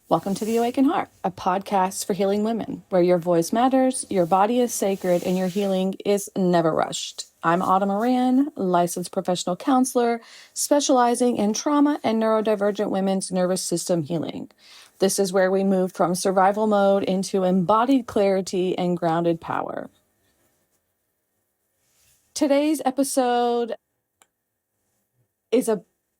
Welcome to The Awakened Heart, a podcast for healing women, where your voice matters, your body is sacred, and your healing is never rushed. I'm Autumn Moran, licensed professional counselor, specializing in trauma and neurodivergent women's nervous system healing. This is where we move from survival mode into embodied clarity and grounded power. Today's episode is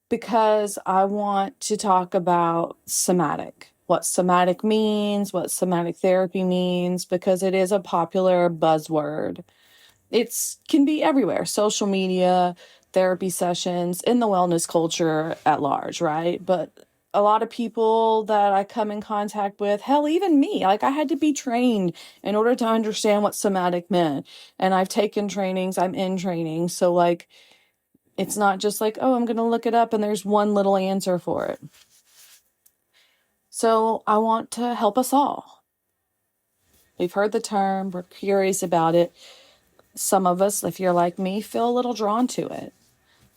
because I want to talk about somatic, what somatic means, what somatic therapy means, because it is a popular buzzword. It can be everywhere, social media, therapy sessions, in the wellness culture at large, right? But a lot of people that I come in contact with, hell, even me, I had to be trained in order to understand what somatic meant. And I've taken trainings, I'm in training. So it's not just oh, I'm going to look it up and there's one little answer for it. So I want to help us all. We've heard the term, we're curious about it. Some of us, if you're like me, feel a little drawn to it.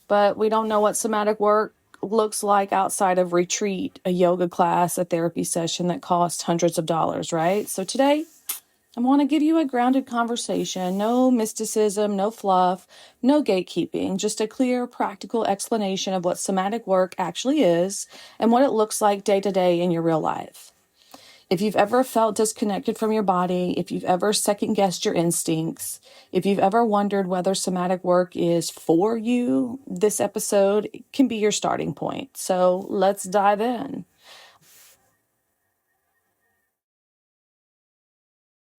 But we don't know what somatic work looks like outside of retreat, a yoga class, a therapy session that costs hundreds of dollars, right? So today, I want to give you a grounded conversation, no mysticism, no fluff, no gatekeeping, just a clear, practical explanation of what somatic work actually is and what it looks like day to day in your real life. If you've ever felt disconnected from your body, if you've ever second-guessed your instincts, if you've ever wondered whether somatic work is for you, this episode can be your starting point. So let's dive in.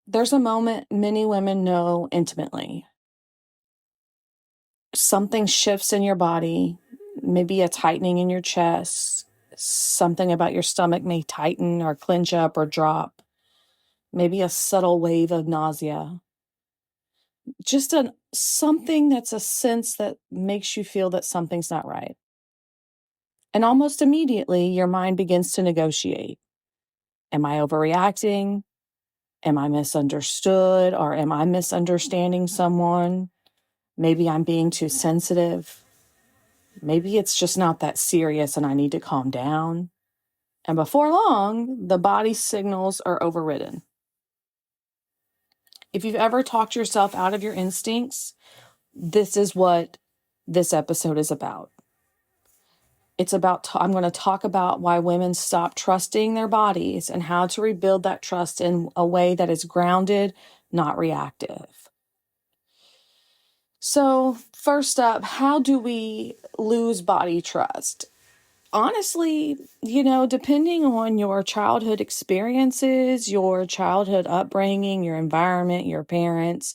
There's a moment many women know intimately. Something shifts in your body, maybe a tightening in your chest, something about your stomach may tighten or clench up or drop, maybe a subtle wave of nausea. Just something that's a sense that makes you feel that something's not right. And almost immediately, your mind begins to negotiate. Am I overreacting? Am I misunderstood? Or am I misunderstanding someone? Maybe I'm being too sensitive. Maybe it's just not that serious and I need to calm down. And before long, the body signals are overridden. If you've ever talked yourself out of your instincts, this is what this episode is about. It's about, I'm going to talk about why women stop trusting their bodies and how to rebuild that trust in a way that is grounded, not reactive. So first up, how do we lose body trust? Honestly, depending on your childhood experiences, your childhood upbringing, your environment, your parents,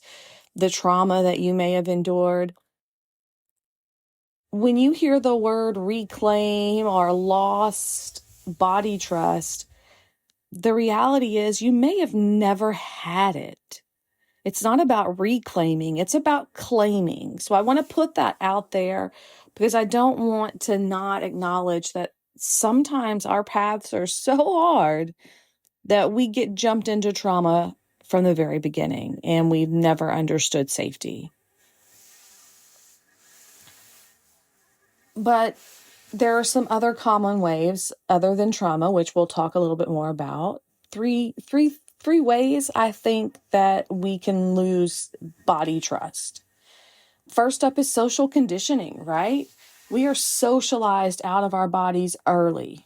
the trauma that you may have endured, when you hear the word reclaim or lost body trust, the reality is you may have never had it. It's not about reclaiming, it's about claiming. So I want to put that out there because I don't want to not acknowledge that sometimes our paths are so hard that we get jumped into trauma from the very beginning and we've never understood safety. But there are some other common ways other than trauma, which we'll talk a little bit more about. Three ways I think that we can lose body trust. First up is social conditioning, right? We are socialized out of our bodies early.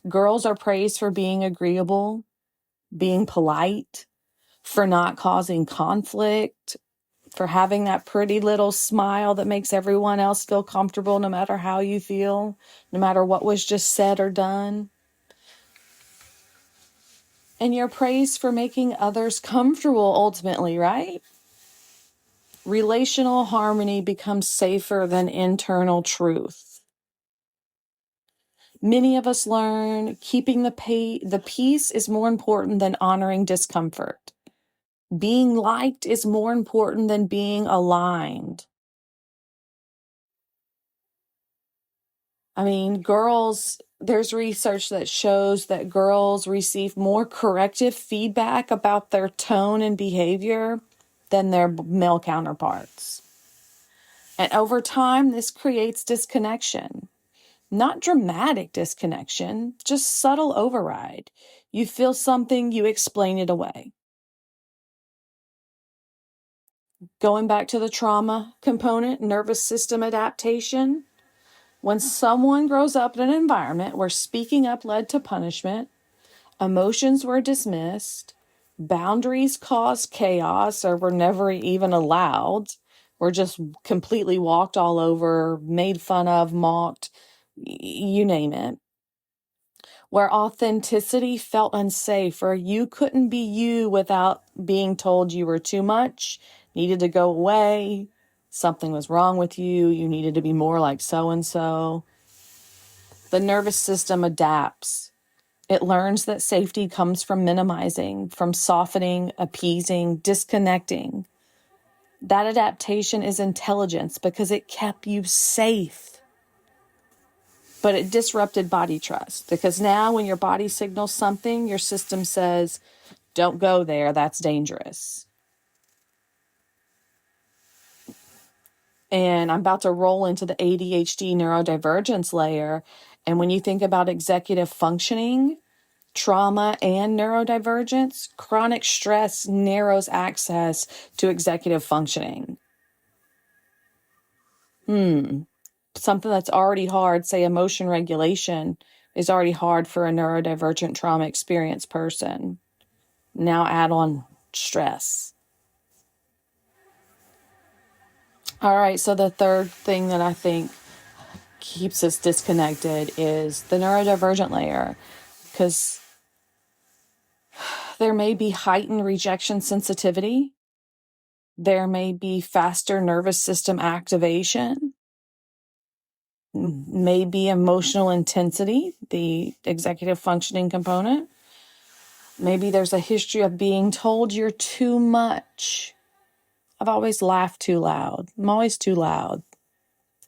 Girls are praised for being agreeable, being polite, for not causing conflict, for having that pretty little smile that makes everyone else feel comfortable no matter how you feel, no matter what was just said or done. And you're praised for making others comfortable ultimately, right? Relational harmony becomes safer than internal truth. Many of us learn keeping the peace is more important than honoring discomfort. Being liked is more important than being aligned. I mean, there's research that shows that girls receive more corrective feedback about their tone and behavior than their male counterparts. And over time, this creates disconnection. Not dramatic disconnection, just subtle override. You feel something, you explain it away. Going back to the trauma component, nervous system adaptation. When someone grows up in an environment where speaking up led to punishment, emotions were dismissed, boundaries caused chaos or were never even allowed, were just completely walked all over, made fun of, mocked, you name it. Where authenticity felt unsafe, or you couldn't be you without being told you were too much, needed to go away, something was wrong with you, you needed to be more like so-and-so. The nervous system adapts. It learns that safety comes from minimizing, from softening, appeasing, disconnecting. That adaptation is intelligence because it kept you safe. But it disrupted body trust because now when your body signals something, your system says, don't go there, that's dangerous. And I'm about to roll into the ADHD neurodivergence layer. And when you think about executive functioning, trauma, and neurodivergence, chronic stress narrows access to executive functioning. Something that's already hard, say emotion regulation, is already hard for a neurodivergent trauma experienced person. Now add on stress. All right, so the third thing that I think keeps us disconnected is the neurodivergent layer, because there may be heightened rejection sensitivity. There may be faster nervous system activation, maybe emotional intensity, the executive functioning component. Maybe there's a history of being told you're too much. I've always laughed too loud. I'm always too loud.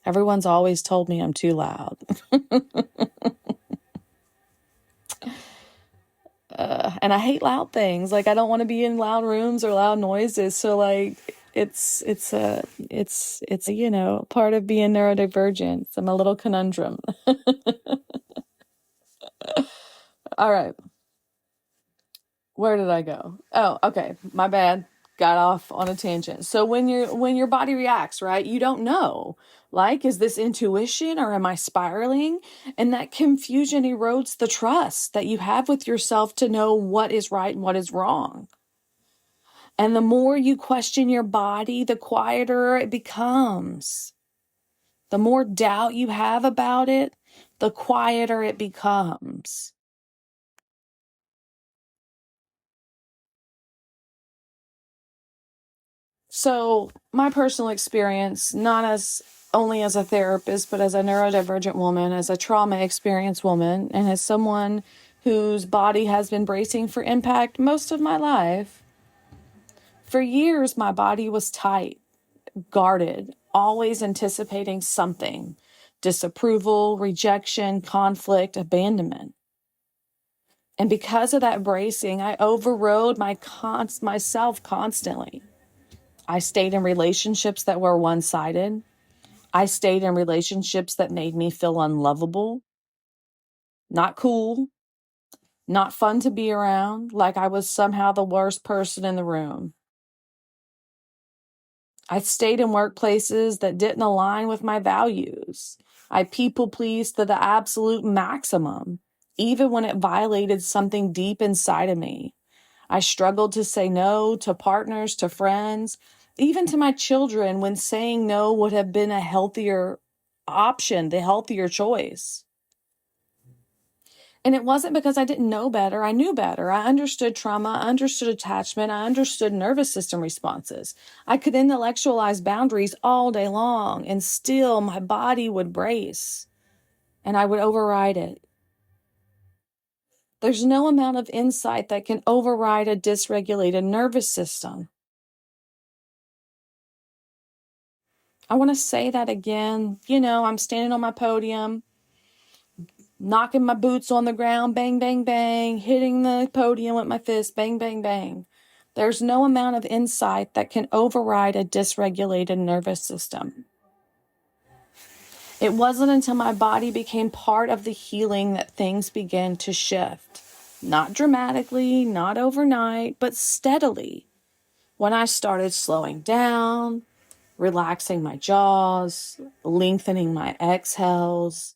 Everyone's always told me I'm too loud. And I hate loud things. Like, I don't want to be in loud rooms or loud noises. So like, it's you know, part of being neurodivergent. I'm a little conundrum. All right. Where did I go? Oh, okay. My bad. Got off on a tangent. So when your body reacts, right? You don't know. Like, is this intuition or am I spiraling? And that confusion erodes the trust that you have with yourself to know what is right and what is wrong. And the more you question your body, the quieter it becomes. The more doubt you have about it, the quieter it becomes. So my personal experience, not as only as a therapist, but as a neurodivergent woman, as a trauma experienced woman, and as someone whose body has been bracing for impact most of my life, for years my body was tight, guarded, always anticipating something: disapproval, rejection, conflict, abandonment. And because of that bracing, I overrode myself constantly. I stayed in relationships that were one-sided. I stayed in relationships that made me feel unlovable, not cool, not fun to be around, like I was somehow the worst person in the room. I stayed in workplaces that didn't align with my values. I people-pleased to the absolute maximum, even when it violated something deep inside of me. I struggled to say no to partners, to friends, even to my children, when saying no would have been a healthier option, the healthier choice. And it wasn't because I didn't know better. I knew better. I understood trauma. I understood attachment. I understood nervous system responses. I could intellectualize boundaries all day long, and still my body would brace and I would override it. There's no amount of insight that can override a dysregulated nervous system. I want to say that again. You know, I'm standing on my podium, knocking my boots on the ground, bang, bang, bang, hitting the podium with my fist, bang, bang, bang. There's no amount of insight that can override a dysregulated nervous system. It wasn't until my body became part of the healing that things began to shift. Not dramatically, not overnight, but steadily. When I started slowing down, relaxing my jaws, lengthening my exhales,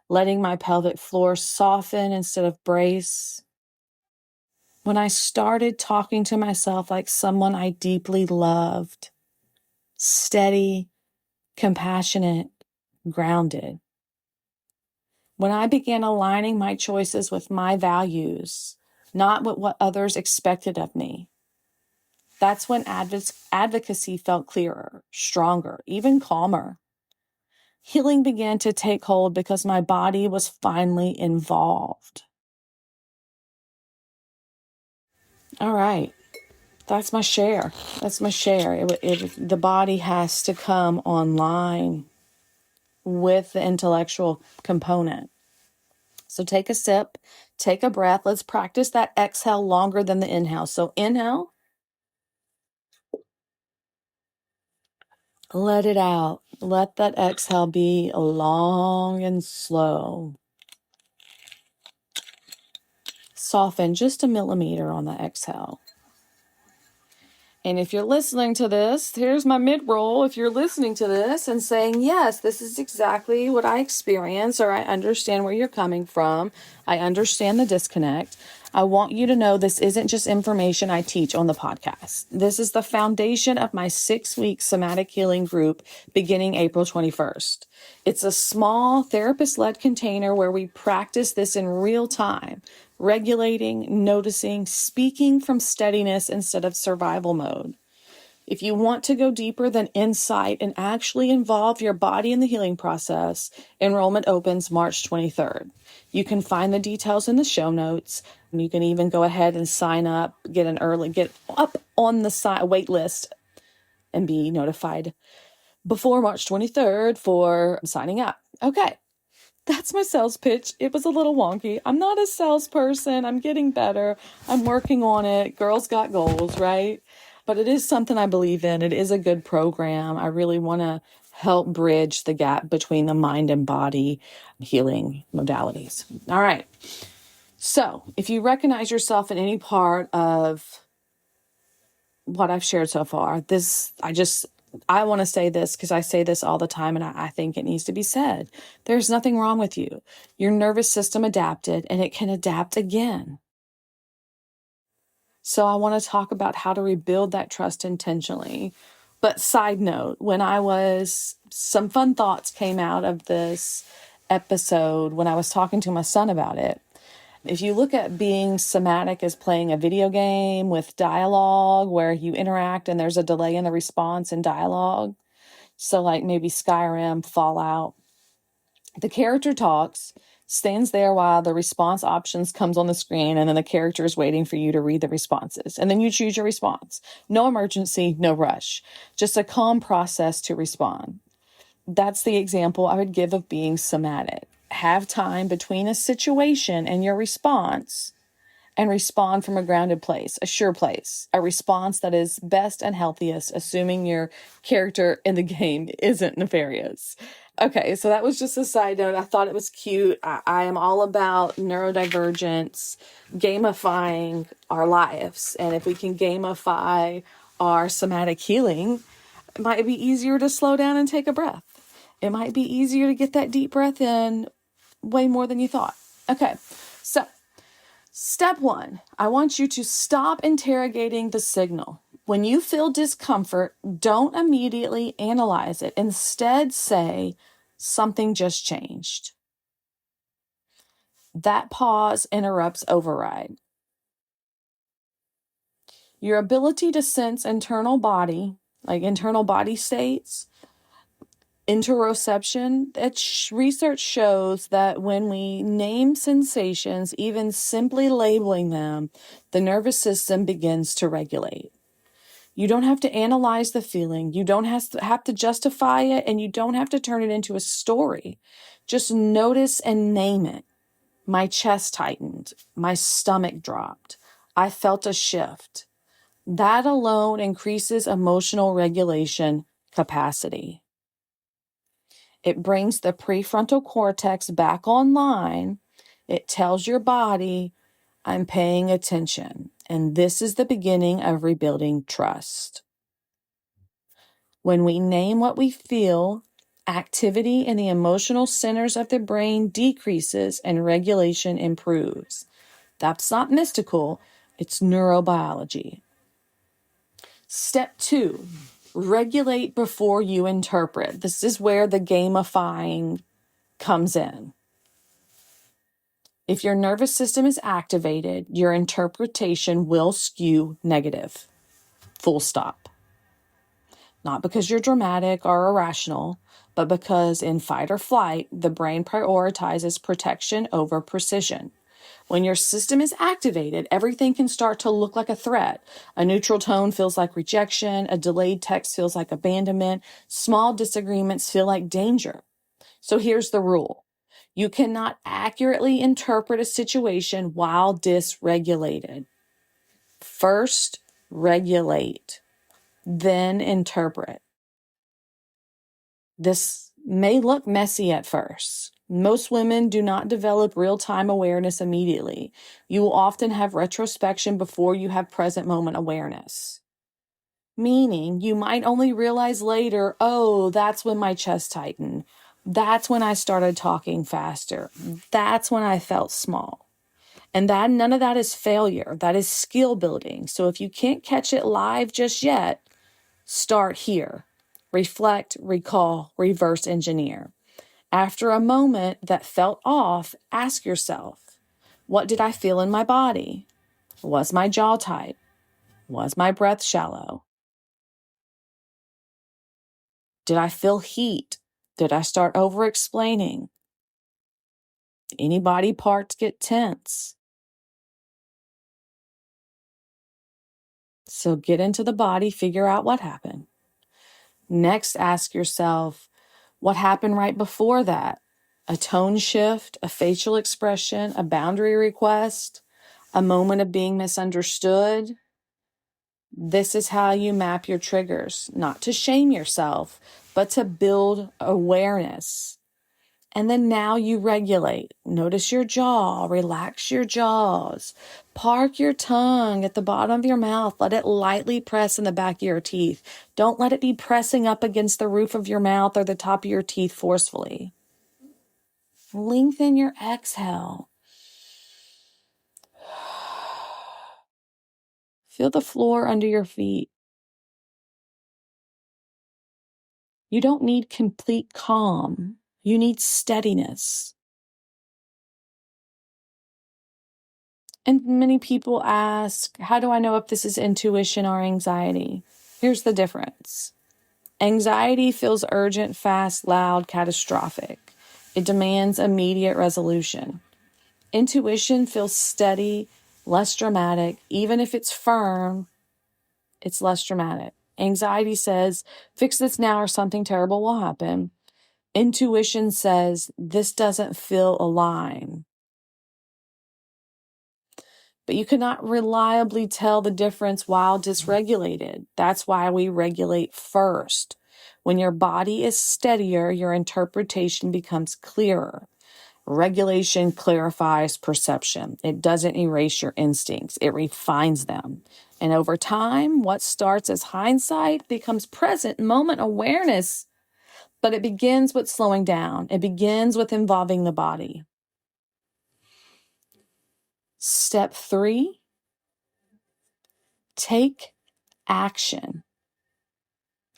letting my pelvic floor soften instead of brace. When I started talking to myself like someone I deeply loved, steady, compassionate, grounded. When I began aligning my choices with my values, not with what others expected of me. That's when advocacy felt clearer, stronger, even calmer. Healing began to take hold because my body was finally involved. All right. That's my share. The body has to come online with the intellectual component. So take a sip, take a breath. Let's practice that exhale longer than the inhale. So inhale, let it out. Let that exhale be long and slow. Soften just a millimeter on the exhale. And if you're listening to this, here's my mid-roll. If you're listening to this and saying, yes, this is exactly what I experience, or I understand where you're coming from, I understand the disconnect, I want you to know this isn't just information I teach on the podcast. This is the foundation of my 6-week Somatic Healing Group beginning April 21st. It's a small therapist-led container where we practice this in real time, regulating, noticing, speaking from steadiness instead of survival mode. If you want to go deeper than insight and actually involve your body in the healing process, enrollment opens March 23rd. You can find the details in the show notes. You can even go ahead and sign up, get up on the waitlist and be notified before March 23rd for signing up. Okay. That's my sales pitch. It was a little wonky. I'm not a salesperson. I'm getting better. I'm working on it. Girls got goals, right? But it is something I believe in. It is a good program. I really want to help bridge the gap between the mind and body healing modalities. All right. So if you recognize yourself in any part of what I've shared so far, I want to say this because I say this all the time and I think it needs to be said. There's nothing wrong with you. Your nervous system adapted and it can adapt again. So I want to talk about how to rebuild that trust intentionally. But side note, some fun thoughts came out of this episode when I was talking to my son about it. If you look at being somatic as playing a video game with dialogue where you interact and there's a delay in the response in dialogue, so like maybe Skyrim, Fallout, the character talks, stands there while the response options comes on the screen, and then the character is waiting for you to read the responses. And then you choose your response. No emergency, no rush, just a calm process to respond. That's the example I would give of being somatic. Have time between a situation and your response and respond from a grounded place, a sure place, a response that is best and healthiest, assuming your character in the game isn't nefarious. Okay, so that was just a side note. I thought it was cute. I am all about neurodivergence, gamifying our lives. And if we can gamify our somatic healing, it might be easier to slow down and take a breath. It might be easier to get that deep breath in way more than you thought. Okay, so step 1, I want you to stop interrogating the signal. When you feel discomfort, don't immediately analyze it. Instead, say, something just changed. That pause interrupts override. Your ability to sense internal body states, interoception, research shows that when we name sensations, even simply labeling them, the nervous system begins to regulate. You don't have to analyze the feeling. You don't have to justify it, and you don't have to turn it into a story. Just notice and name it. My chest tightened. My stomach dropped. I felt a shift. That alone increases emotional regulation capacity. It brings the prefrontal cortex back online. It tells your body, I'm paying attention. And this is the beginning of rebuilding trust. When we name what we feel, activity in the emotional centers of the brain decreases and regulation improves. That's not mystical, it's neurobiology. Step 2, regulate before you interpret. This is where the gamifying comes in. If your nervous system is activated, your interpretation will skew negative. Full stop. Not because you're dramatic or irrational, but because in fight or flight, the brain prioritizes protection over precision. When your system is activated, everything can start to look like a threat. A neutral tone feels like rejection. A delayed text feels like abandonment. Small disagreements feel like danger. So here's the rule. You cannot accurately interpret a situation while dysregulated. First, regulate, then interpret. This may look messy at first. Most women do not develop real-time awareness immediately. You will often have retrospection before you have present moment awareness. Meaning, you might only realize later, oh, that's when my chest tightened. That's when I started talking faster. That's when I felt small. And none of that is failure. That is skill building. So if you can't catch it live just yet, start here. Reflect, recall, reverse engineer. After a moment that felt off, ask yourself, what did I feel in my body? Was my jaw tight? Was my breath shallow? Did I feel heat? Did I start over-explaining? Any body parts get tense? So get into the body, figure out what happened. Next, ask yourself, what happened right before that? A tone shift, a facial expression, a boundary request, a moment of being misunderstood. This is how you map your triggers, not to shame yourself, but to build awareness. And then now you regulate. Notice your jaw, relax your jaws. Park your tongue at the bottom of your mouth. Let it lightly press in the back of your teeth. Don't let it be pressing up against the roof of your mouth or the top of your teeth forcefully. Lengthen your exhale. Feel the floor under your feet. You don't need complete calm. You need steadiness. And many people ask, how do I know if this is intuition or anxiety? Here's the difference. Anxiety feels urgent, fast, loud, catastrophic. It demands immediate resolution. Intuition feels steady, less dramatic. Even if it's firm, it's less dramatic. Anxiety says, fix this now or something terrible will happen. Intuition says, this doesn't feel aligned. But you cannot reliably tell the difference while dysregulated. That's why we regulate first. When your body is steadier, your interpretation becomes clearer. Regulation clarifies perception. It doesn't erase your instincts. It refines them. And over time, what starts as hindsight becomes present moment awareness. But it begins with slowing down. It begins with involving the body. Step 3, take action.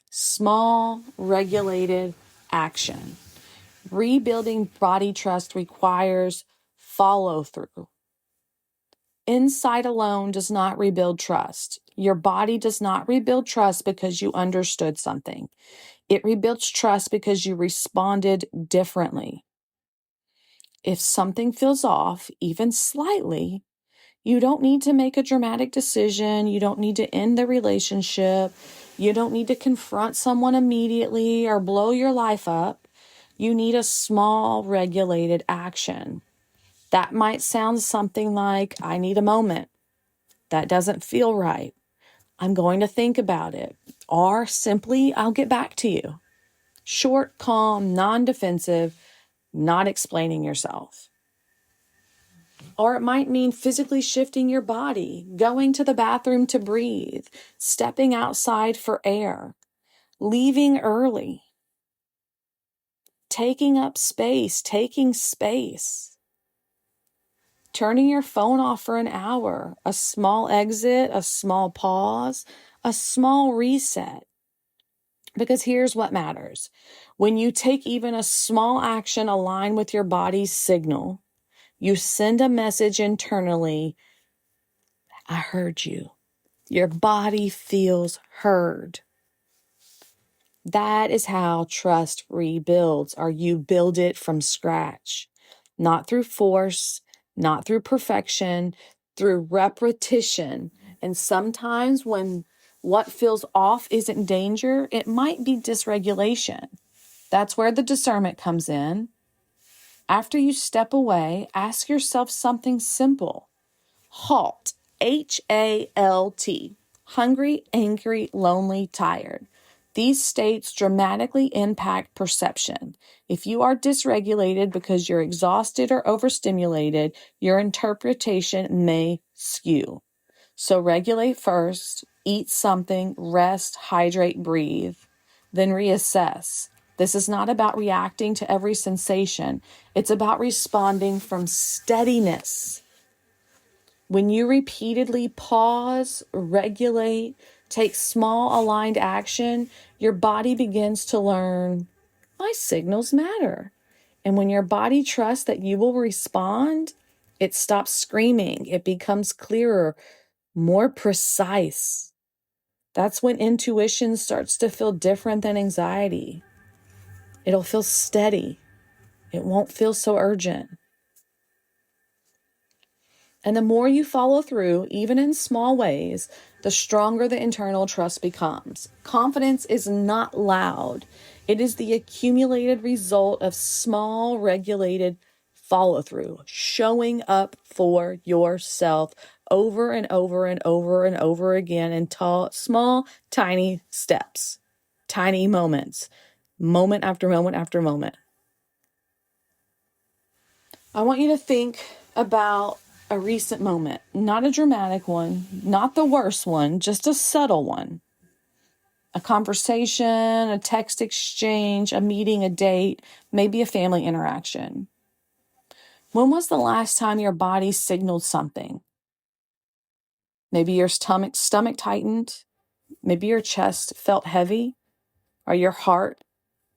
Small, regulated action. Rebuilding body trust requires follow through. Insight alone does not rebuild trust. Your body does not rebuild trust because you understood something. It rebuilds trust because you responded differently. If something feels off, even slightly, you don't need to make a dramatic decision. You don't need to end the relationship. You don't need to confront someone immediately or blow your life up. You need a small, regulated action. That might sound something like, I need a moment. That doesn't feel right. I'm going to think about it. Or simply, I'll get back to you. Short, calm, non-defensive, not explaining yourself. Or it might mean physically shifting your body, going to the bathroom to breathe, stepping outside for air, leaving early, taking space, turning your phone off for an hour, a small exit, a small pause, a small reset. Because here's what matters. When you take even a small action aligned with your body's signal, you send a message internally, I heard you. Your body feels heard. That is how trust rebuilds, or you build it from scratch. Not through force, not through perfection, through repetition. And sometimes when what feels off isn't danger, it might be dysregulation. That's where the discernment comes in. After you step away, ask yourself something simple. HALT, HALT, hungry, angry, lonely, tired. These states dramatically impact perception. If you are dysregulated because you're exhausted or overstimulated, your interpretation may skew. So regulate first, eat something, rest, hydrate, breathe, then reassess. This is not about reacting to every sensation. It's about responding from steadiness. When you repeatedly pause, regulate, take small aligned action, your body begins to learn, my signals matter. And when your body trusts that you will respond, it stops screaming. It becomes clearer, more precise. That's when intuition starts to feel different than anxiety. It'll feel steady. It won't feel so urgent. And the more you follow through, even in small ways, the stronger the internal trust becomes. Confidence is not loud. It is the accumulated result of small, regulated follow through, showing up for yourself over and over and over and over again in small, tiny steps, tiny moments, moment after moment after moment. I want you to think about a recent moment, not a dramatic one, not the worst one, just a subtle one. A conversation, a text exchange, a meeting, a date, maybe a family interaction. When was the last time your body signaled something? Maybe your stomach tightened. Maybe your chest felt heavy, or your heart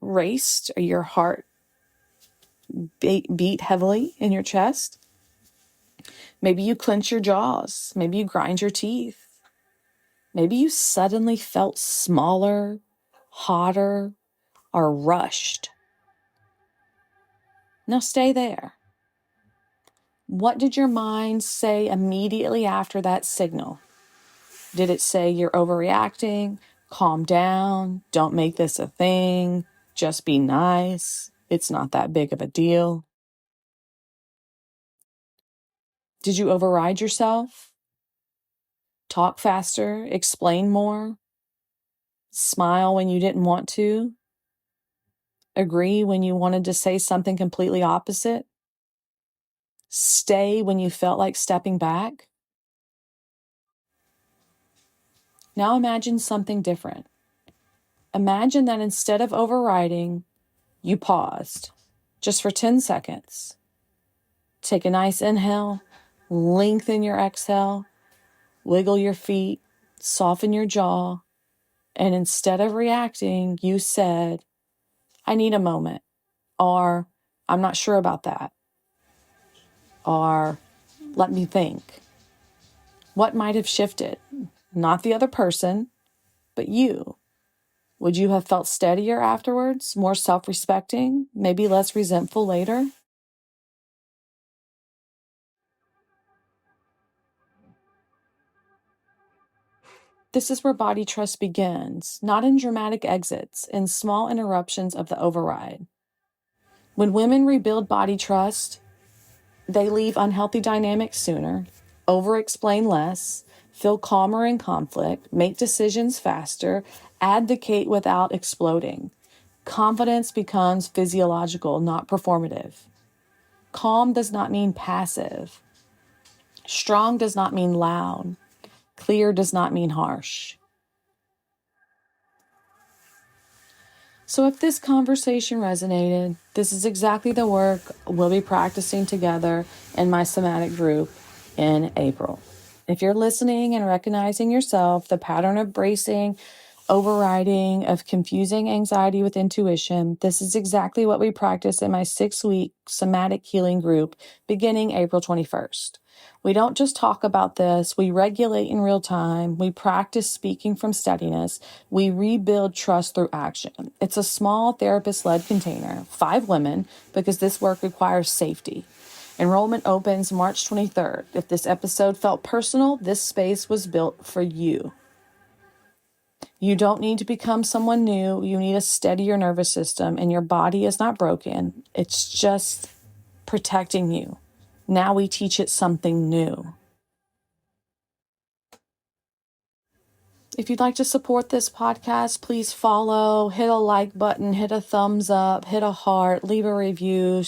raced, or your heart beat heavily in your chest. Maybe you clench your jaws. Maybe you grind your teeth. Maybe you suddenly felt smaller, hotter, or rushed. Now stay there. What did your mind say immediately after that signal? Did it say you're overreacting? Calm down. Don't make this a thing. Just be nice. It's not that big of a deal. Did you override yourself? Talk faster? Explain more? Smile when you didn't want to? Agree when you wanted to say something completely opposite? Stay when you felt like stepping back? Now imagine something different. Imagine that instead of overriding, you paused just for 10 seconds. Take a nice inhale, lengthen your exhale, wiggle your feet, soften your jaw, and instead of reacting, you said, I need a moment, or I'm not sure about that, or let me think. What might have shifted? Not the other person, but you. Would you have felt steadier afterwards, more self-respecting, maybe less resentful later? This is where body trust begins, not in dramatic exits, in small interruptions of the override. When women rebuild body trust, they leave unhealthy dynamics sooner, over-explain less, feel calmer in conflict, make decisions faster, advocate without exploding. Confidence becomes physiological, not performative. Calm does not mean passive. Strong does not mean loud. Clear does not mean harsh. So if this conversation resonated, this is exactly the work we'll be practicing together in my somatic group in April. If you're listening and recognizing yourself, the pattern of bracing, overriding, of confusing anxiety with intuition, this is exactly what we practice in my 6-week somatic healing group beginning April 21st. We don't just talk about this, we regulate in real time, we practice speaking from steadiness, we rebuild trust through action. It's a small therapist-led container, 5 women, because this work requires safety. Enrollment opens March 23rd. If this episode felt personal, this space was built for you. You don't need to become someone new. You need to steady your nervous system, and your body is not broken. It's just protecting you. Now we teach it something new. If you'd like to support this podcast, please follow, hit a like button, hit a thumbs up, hit a heart, leave a review,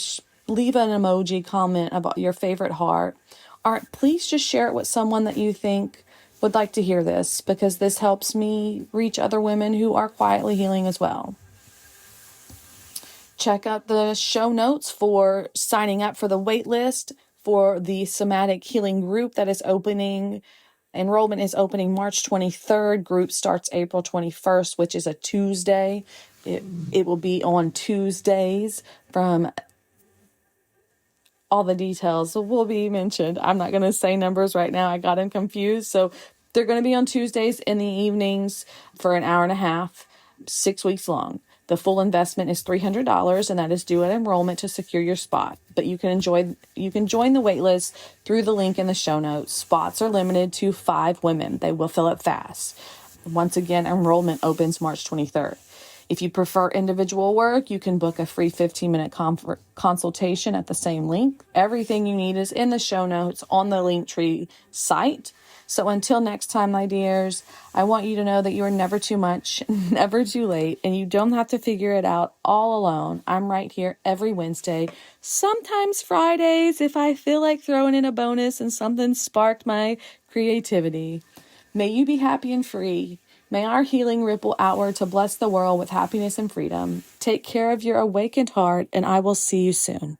leave an emoji comment about your favorite heart. Or please just share it with someone that you think would like to hear this, because this helps me reach other women who are quietly healing as well. Check out the show notes for signing up for the waitlist for the Somatic Healing Group that is opening. Enrollment is opening March 23rd. Group starts April 21st, which is a Tuesday. It will be on Tuesdays. From all the details will be mentioned. I'm not going to say numbers right now. I got them confused. So they're going to be on Tuesdays in the evenings for an hour and a half, 6 weeks long. The full investment is $300, and that is due at enrollment to secure your spot. But you can join the wait list through the link in the show notes. Spots are limited to 5 women. They will fill up fast. Once again, enrollment opens March 23rd. If you prefer individual work, you can book a free 15-minute consultation at the same link. Everything you need is in the show notes on the Linktree site. So until next time, my dears, I want you to know that you are never too much, never too late, and you don't have to figure it out all alone. I'm right here every Wednesday, sometimes Fridays if I feel like throwing in a bonus and something sparked my creativity. May you be happy and free. May our healing ripple outward to bless the world with happiness and freedom. Take care of your awakened heart, and I will see you soon.